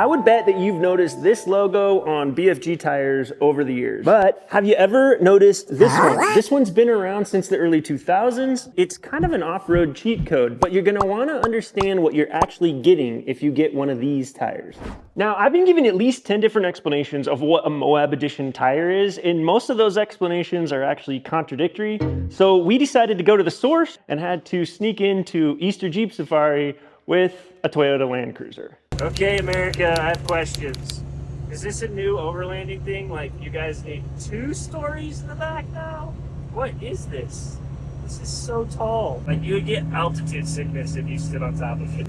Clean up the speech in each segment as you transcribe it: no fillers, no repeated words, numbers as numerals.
I would bet that you've noticed this logo on BFG tires over the years. But have you ever noticed this one? This one's been around since the early 2000s. It's kind of an off-road cheat code, but you're gonna wanna understand what you're actually getting if you get one of these tires. Now, I've been given at least 10 different explanations of what a Moab Edition tire is, and most of those explanations are actually contradictory. So we decided to go to the source and had to sneak into Easter Jeep Safari with a Toyota Land Cruiser. Okay, America, I have questions. Is this a new overlanding thing? Like, you guys need 2 stories in the back now? What is this? This is so tall. Like, you would get altitude sickness if you stood on top of it.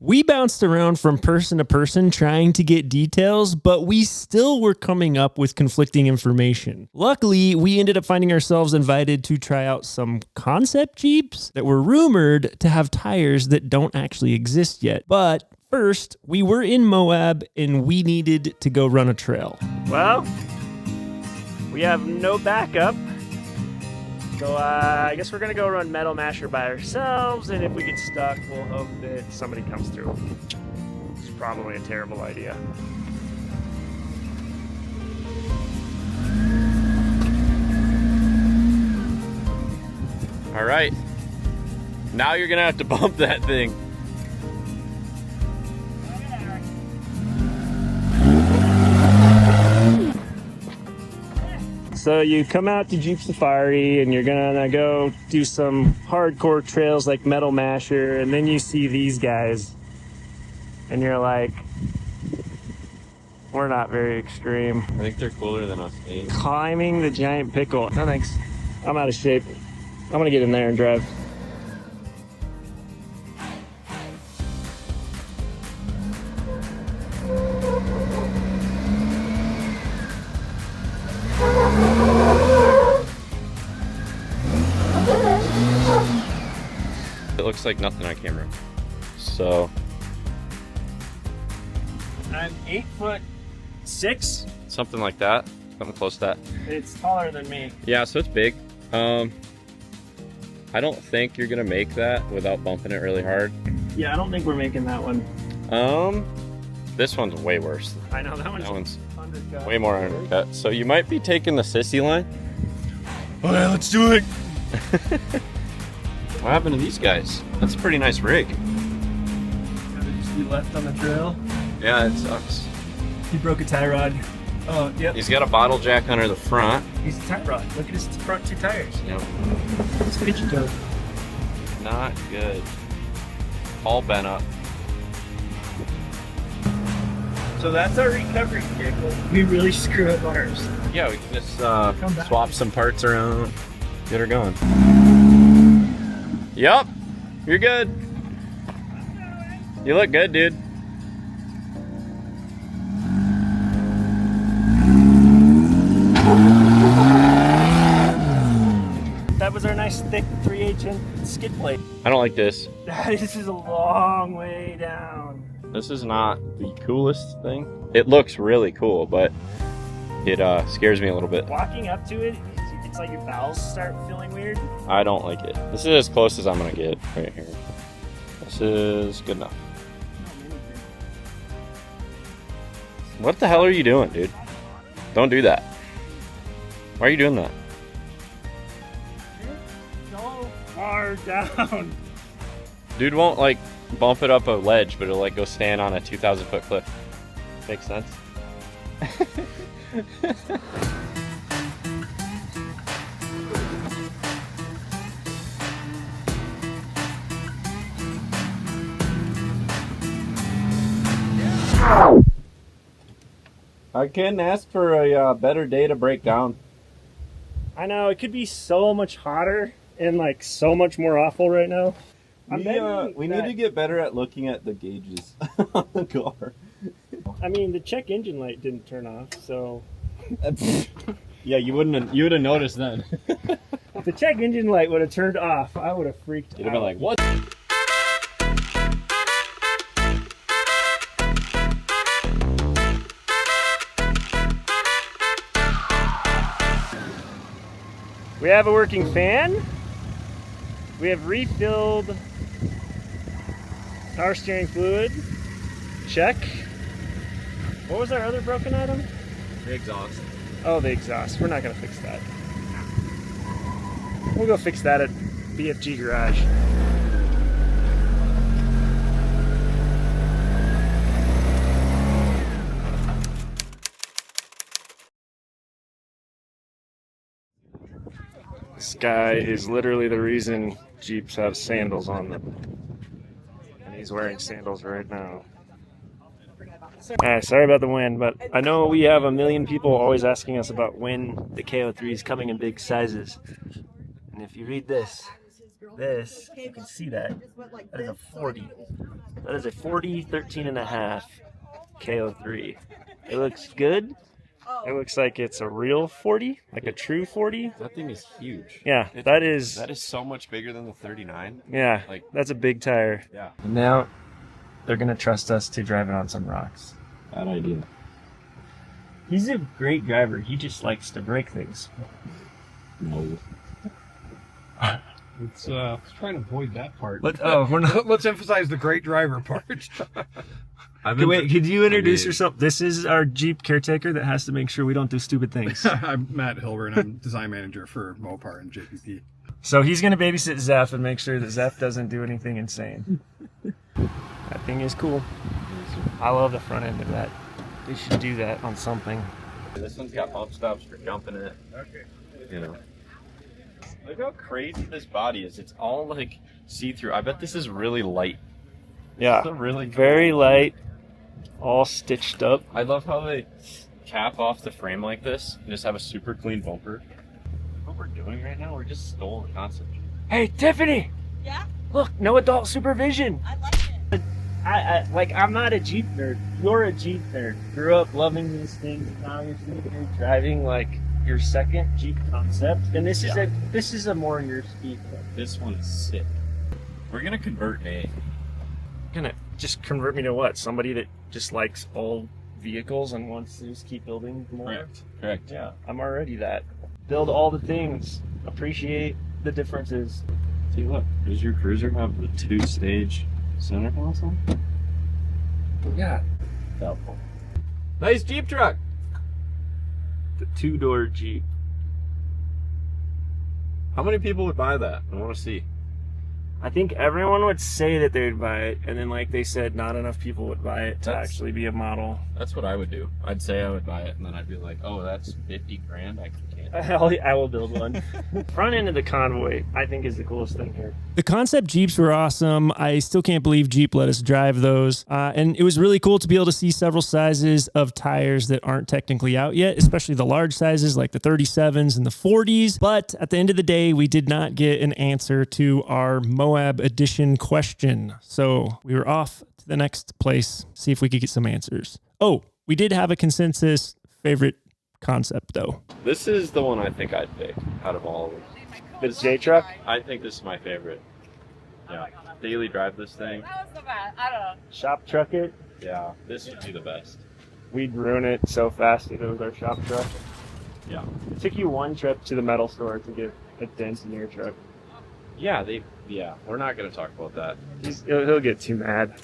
We bounced around from person to person trying to get details, but we still were coming up with conflicting information. Luckily, we ended up finding ourselves invited to try out some concept Jeeps that were rumored to have tires that don't actually exist yet. But first, we were in Moab and we needed to go run a trail. Well, we have no backup. So I guess we're gonna go run Metal Masher by ourselves, and if we get stuck, we'll hope that somebody comes through. It's probably a terrible idea. All right, now you're gonna have to bump that thing. So you come out to Jeep Safari and you're gonna go do some hardcore trails like Metal Masher, and then you see these guys and you're like, we're not very extreme. I think they're cooler than us, eh? Climbing the giant pickle. No thanks, I'm out of shape. I'm gonna get in there and drive. It looks like nothing on camera. So I'm 8'6". something like that. Something close to that. It's taller than me. Yeah, so it's big. I don't think you're gonna make that without bumping it really hard. Yeah, I don't think we're making that one. This one's way worse. I know, that one's undercut. way more undercut. So you might be taking the sissy line. Okay, let's do it. What happened to these guys? That's a pretty nice rig. Gotta just be left on the trail. Yeah, it sucks. He broke a tie rod. Oh, yep. He's got a bottle jack under the front. He's a tie rod. Look at his front 2 tires. Yep. It's pitchy toe. Not good. All bent up. So that's our recovery vehicle. We really screw up ours. Yeah, we can just swap some parts around, get her going. Yup, you're good. You look good, dude. That was our nice thick 3/8" skid plate. I don't like this. This is a long way down. This is not the coolest thing. It looks really cool, but it scares me a little bit. Walking up to it, it's like your bowels start feeling weird. I don't like it. This is as close as I'm gonna get right here. This is good enough. What the hell are you doing, dude? Don't do that. Why are you doing that? So far down. Dude won't like bump it up a ledge, but it'll like go stand on a 2,000-foot cliff. Makes sense. I couldn't ask for a better day to break down. I know, it could be so much hotter and like so much more awful right now. We need to get better at looking at the gauges on the car. I mean, the check engine light didn't turn off, so. Yeah, you would have noticed then. If the check engine light would have turned off, I would have freaked out. You'd have been like, what? We have a working fan. We have refilled power steering fluid. Check. What was our other broken item? The exhaust. Oh, the exhaust. We're not gonna fix that. We'll go fix that at BFG Garage. This guy is literally the reason Jeeps have sandals on them. And he's wearing sandals right now. Sorry about the wind, but I know we have a million people always asking us about when the KO3 is coming in big sizes. And if you read this, you can see that. That is a 40. That is a 40, 13 and a half KO3. It looks good. It looks like it's a real 40, like a true 40. That thing is huge. Yeah, that is so much bigger than the 39. Yeah, like that's a big tire. Yeah. And now they're gonna trust us to drive it on some rocks. Bad idea. He's a great driver. He just likes to break things. No. Let's try and avoid that part. We're not. Let's emphasize the great driver part. Wait, could you introduce yourself? This is our Jeep caretaker that has to make sure we don't do stupid things. I'm Matt Hilber, and I'm design manager for Mopar and JPP. So he's going to babysit Zeph and make sure that Zeph doesn't do anything insane. That thing is cool. I love the front end of that. They should do that on something. This one's got bump stops for jumping it. Okay. You know. Look how crazy this body is. It's all like see-through. I bet this is really light. Yeah, It's a really very light, all stitched up. I love how they cap off the frame like this and just have a super clean bumper. What we're doing right now, we're just stole the concept. Hey, Tiffany! Yeah, Look, no adult supervision. I like it. I'm not a Jeep nerd. You're a Jeep nerd. Grew up loving these things. Now you're sitting here driving like your second Jeep concept, and this is a more your speed. This one is sick. We're gonna convert A. Gonna just convert me to what? Somebody that just likes old vehicles and wants to just keep building more. Correct. Yeah, I'm already that. Build all the things. Appreciate the differences. See, look, does your cruiser have the 2-stage center console? Yeah. Doubtful. Nice Jeep truck. The 2-door Jeep. How many people would buy that? I want to see. I think everyone would say that they would buy it, and then like they said, not enough people would buy it to That's- actually be a model. That's what I would do. I'd say I would buy it, and then I'd be like, "Oh, that's 50 grand. I can't." I will build one. Front end of the Convoy, I think, is the coolest thing here. The concept Jeeps were awesome. I still can't believe Jeep let us drive those. And it was really cool to be able to see several sizes of tires that aren't technically out yet, especially the large sizes like the 37s and the 40s. But at the end of the day, we did not get an answer to our Moab Edition question. So we were off to the next place, see if we could get some answers. Oh, we did have a consensus favorite concept though. This is the one I think I'd pick out of all of them. This J truck. I think this is my favorite. Yeah. Daily drive this thing. That was the best. I don't know. Shop truck it. Yeah. This would be the best. We'd ruin it so fast if it was our shop truck. Yeah. It took you one trip to the metal store to get a dent in your truck. Yeah. We're not gonna talk about that. He'll get too mad.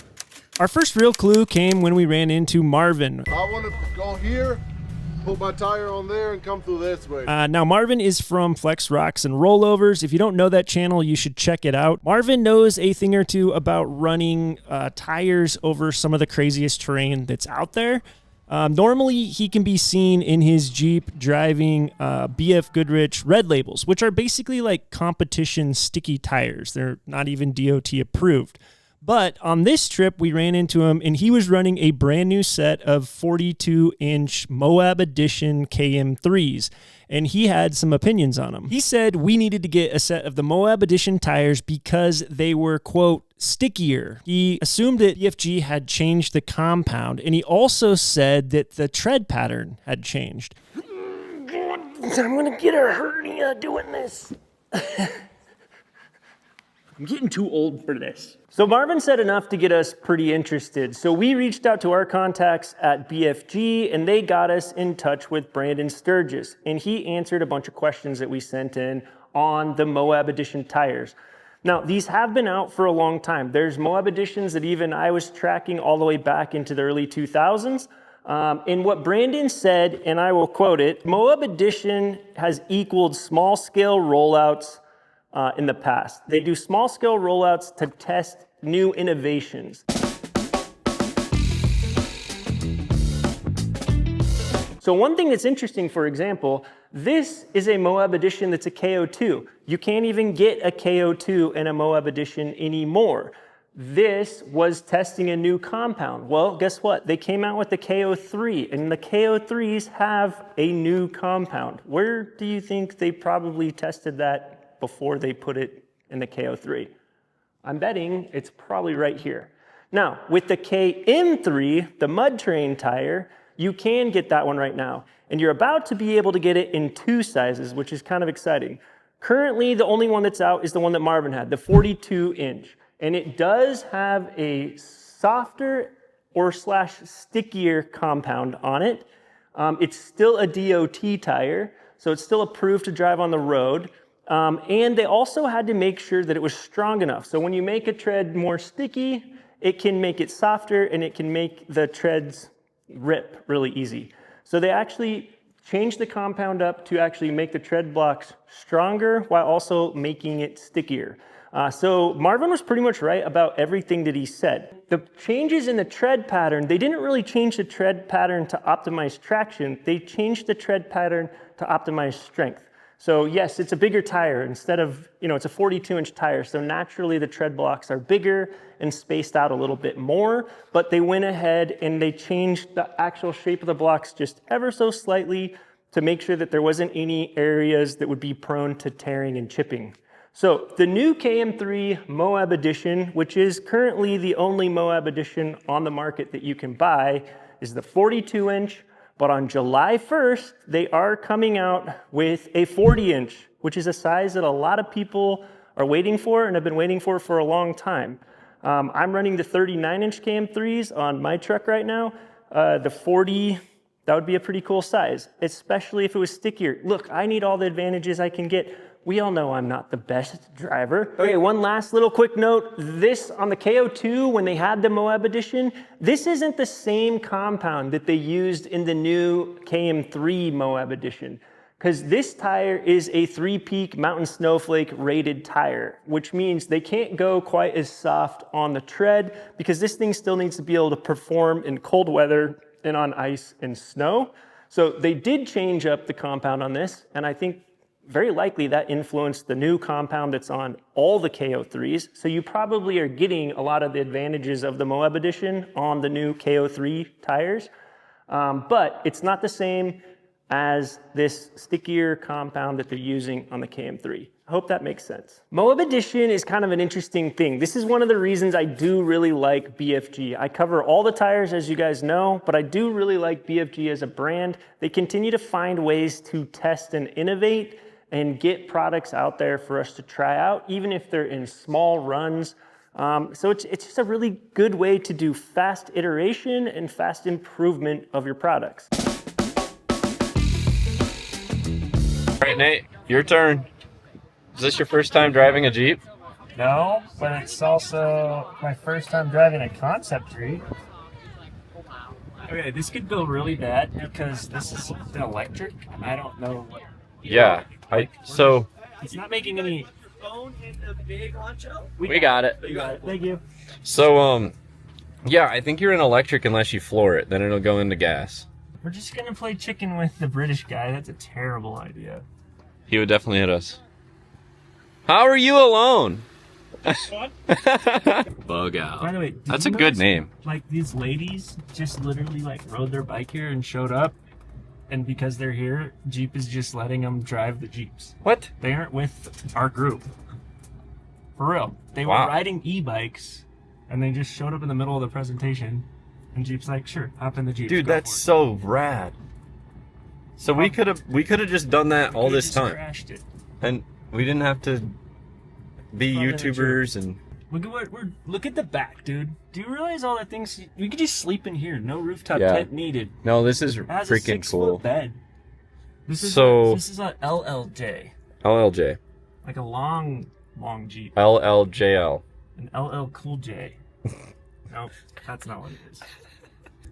Our first real clue came when we ran into Marvin. I want to go here, put my tire on there, and come through this way. Now, Marvin is from Flex Rocks and Rollovers. If you don't know that channel, you should check it out. Marvin knows a thing or two about running tires over some of the craziest terrain that's out there. Normally, he can be seen in his Jeep driving BF Goodrich red labels, which are basically like competition sticky tires. They're not even DOT approved. But on this trip, we ran into him, and he was running a brand new set of 42-inch Moab Edition KM3s, and he had some opinions on them. He said we needed to get a set of the Moab Edition tires because they were, quote, stickier. He assumed that BFG had changed the compound, and he also said that the tread pattern had changed. I'm gonna get a hernia doing this. I'm getting too old for this. So Marvin said enough to get us pretty interested. So we reached out to our contacts at BFG, and they got us in touch with Brandon Sturgis. And he answered a bunch of questions that we sent in on the Moab Edition tires. Now, these have been out for a long time. There's Moab Editions that even I was tracking all the way back into the early 2000s. And what Brandon said, and I will quote it, Moab Edition has equaled small-scale rollouts in the past. They do small-scale rollouts to test new innovations. So one thing that's interesting, for example, this is a Moab Edition that's a KO2. You can't even get a KO2 in a Moab Edition anymore. This was testing a new compound. Well, guess what? They came out with the KO3, and the KO3s have a new compound. Where do you think they probably tested that before they put it in the KO3? I'm betting it's probably right here. Now, with the KM3, the mud train tire, you can get that one right now. And you're about to be able to get it in 2 sizes, which is kind of exciting. Currently, the only one that's out is the one that Marvin had, the 42-inch. And it does have a softer or stickier compound on it. It's still a DOT tire, so it's still approved to drive on the road. And they also had to make sure that it was strong enough. So when you make a tread more sticky, it can make it softer and it can make the treads rip really easy. So they actually changed the compound up to actually make the tread blocks stronger while also making it stickier. So Marvin was pretty much right about everything that he said. The changes in the tread pattern, they didn't really change the tread pattern to optimize traction. They changed the tread pattern to optimize strength. So yes, it's a bigger tire. Instead of, it's a 42-inch tire. So naturally the tread blocks are bigger and spaced out a little bit more, but they went ahead and they changed the actual shape of the blocks just ever so slightly to make sure that there wasn't any areas that would be prone to tearing and chipping. So the new KM3 Moab Edition, which is currently the only Moab Edition on the market that you can buy, is the 42-inch. But on July 1st, they are coming out with a 40-inch, which is a size that a lot of people are waiting for and have been waiting for a long time. I'm running the 39-inch KM3s on my truck right now. The 40, that would be a pretty cool size, especially if it was stickier. Look, I need all the advantages I can get. We all know I'm not the best driver. Okay, one last little quick note. This, on the KO2, when they had the Moab Edition, this isn't the same compound that they used in the new KM3 Moab Edition, because this tire is a 3-peak Mountain Snowflake rated tire, which means they can't go quite as soft on the tread because this thing still needs to be able to perform in cold weather and on ice and snow. So they did change up the compound on this, and I think very likely that influenced the new compound that's on all the KO3s. So you probably are getting a lot of the advantages of the Moab Edition on the new KO3 tires. But it's not the same as this stickier compound that they're using on the KM3. I hope that makes sense. Moab Edition is kind of an interesting thing. This is one of the reasons I do really like BFG. I cover all the tires, as you guys know, but I do really like BFG as a brand. They continue to find ways to test and innovate and get products out there for us to try out, even if they're in small runs. So it's just a really good way to do fast iteration and fast improvement of your products. All right, Nate, your turn. Is this your first time driving a Jeep? No, but it's also my first time driving a concept Jeep. Okay, this could go really bad because this is an electric. I don't know what. Yeah. So it's not making any. we got it. You got it. Thank you. So yeah, I think you're in electric unless you floor it. Then it'll go into gas. We're just gonna play chicken with the British guy. That's a terrible idea. He would definitely hit us. How are you alone? Bug out. By the way, That's a good name. Like these ladies just literally rode their bike here and showed up, and because they're here, Jeep is just letting them drive the Jeeps. What? They aren't with our group. For real. They were Wow. riding e-bikes, and they just showed up in the middle of the presentation, and Jeep's like, sure, hop in the Jeep. Dude, that's so rad. So we could have just done that all this time, Crashed it. and we didn't have to be YouTubers and. Look at the back, dude. Do you realize all the things we could just sleep in here? No rooftop Yeah. tent needed. No, this is It has a freaking 6-foot cool. bed. This is a LLJ, LLJ. like a long Jeep. LLJL. An LL Cool J. Nope, that's not what it is.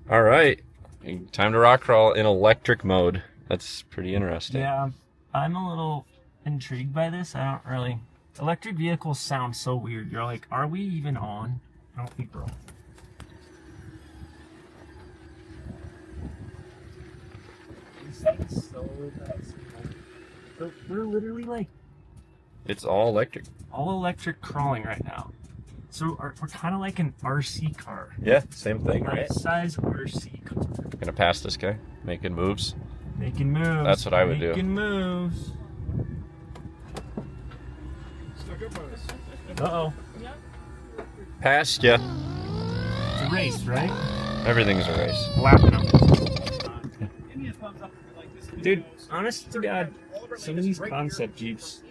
All right. Time to rock crawl in electric mode. That's pretty interesting. Yeah, I'm a little intrigued by this. I don't really. Electric vehicles sound so weird. You're like, are we even on? I don't think we're on. So we're literally like It's all electric. all electric crawling right now. So we're kind of like an RC car. Yeah, same thing, right? Life-size RC car. Gonna pass this guy, making moves. Making moves. That's what I would do. Making moves. Uh-oh. Passed ya. It's a race, right? Everything's a race. Lapping them. Dude, honest to God, some of these concept Jeeps,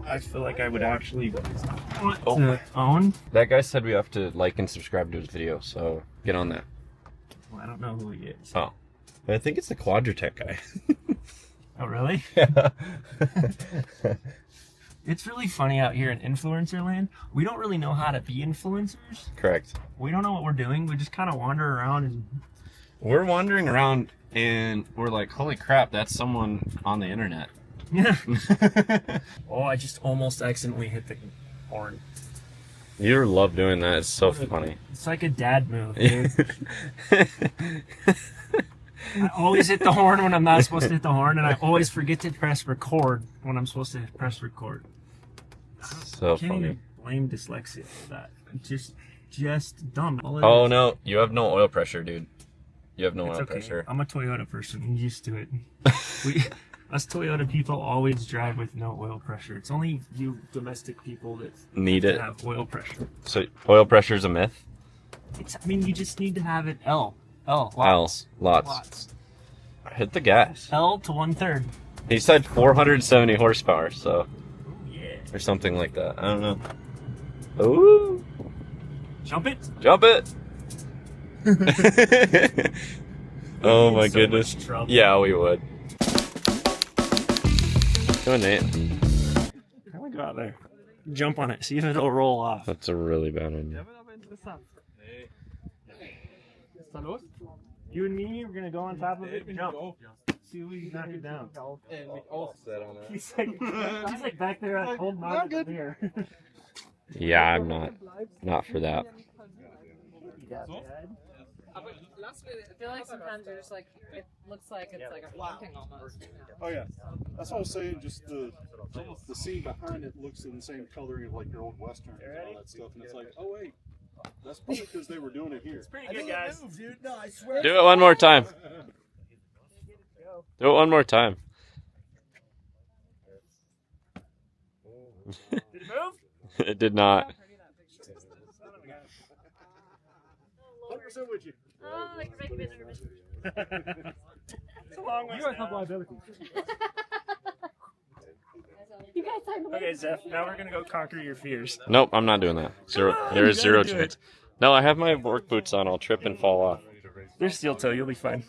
I feel like I would actually want to own. That guy said we have to like and subscribe to his video, so get on that. Well, I don't know who he is. Oh. I think it's the Quadratech guy. Oh, really? Yeah. It's really funny out here in influencer land. We don't really know how to be influencers. Correct. We don't know what we're doing. We just kind of wander around and... We're wandering around and we're like, holy crap, that's someone on the internet. Yeah. Oh, I just almost accidentally hit the horn. You love doing that. It's so funny. It's like a dad move, dude. I always hit the horn when I'm not supposed to hit the horn, and I always forget to press record when I'm supposed to press record. So Can't funny. even blame dyslexia for that. Just dumb. All it Oh is. no, you have no oil pressure, dude. You have no It's oil okay. pressure. I'm a Toyota person. I'm used to it. Us Toyota people always drive with no oil pressure. It's only you domestic people that Need have it. to have oil pressure. So oil pressure is a myth? I mean, you just need to have it L. Lots. Lots. Hit the gas. L to 1/3. He said 470 horsepower, so Yeah. or something like that. I don't know. Ooh, Jump it. jump it! Oh my In so goodness. much trouble. Yeah, we would. Go Nate. How do I go out there? Jump on it. See if it'll roll off. That's a really bad idea. You and me, we're gonna go on top of it and jump. See if we can knock it down. He's like back there holding on to the beer. Yeah, I'm not for that. I feel like sometimes you're just like, it looks like it's like a flaunting almost. Oh yeah, that's what I was saying. Just the scene behind it looks in the same coloring of like your old westerns and all that stuff, and it's like, oh wait, that's probably because they were doing it here. Pretty good, guys. Do it one more time. Do it one more time. Did it move? It did not. 100% with you. Oh, like you're making me nervous. It's a long way down. You guys signed away. Okay, Zeph, now we're gonna go conquer your fears. Nope, I'm not doing that. Zero. Come on, There is you zero gotta do chance. No, I have my work boots on. I'll trip and fall off. They're steel toe, you'll be fine.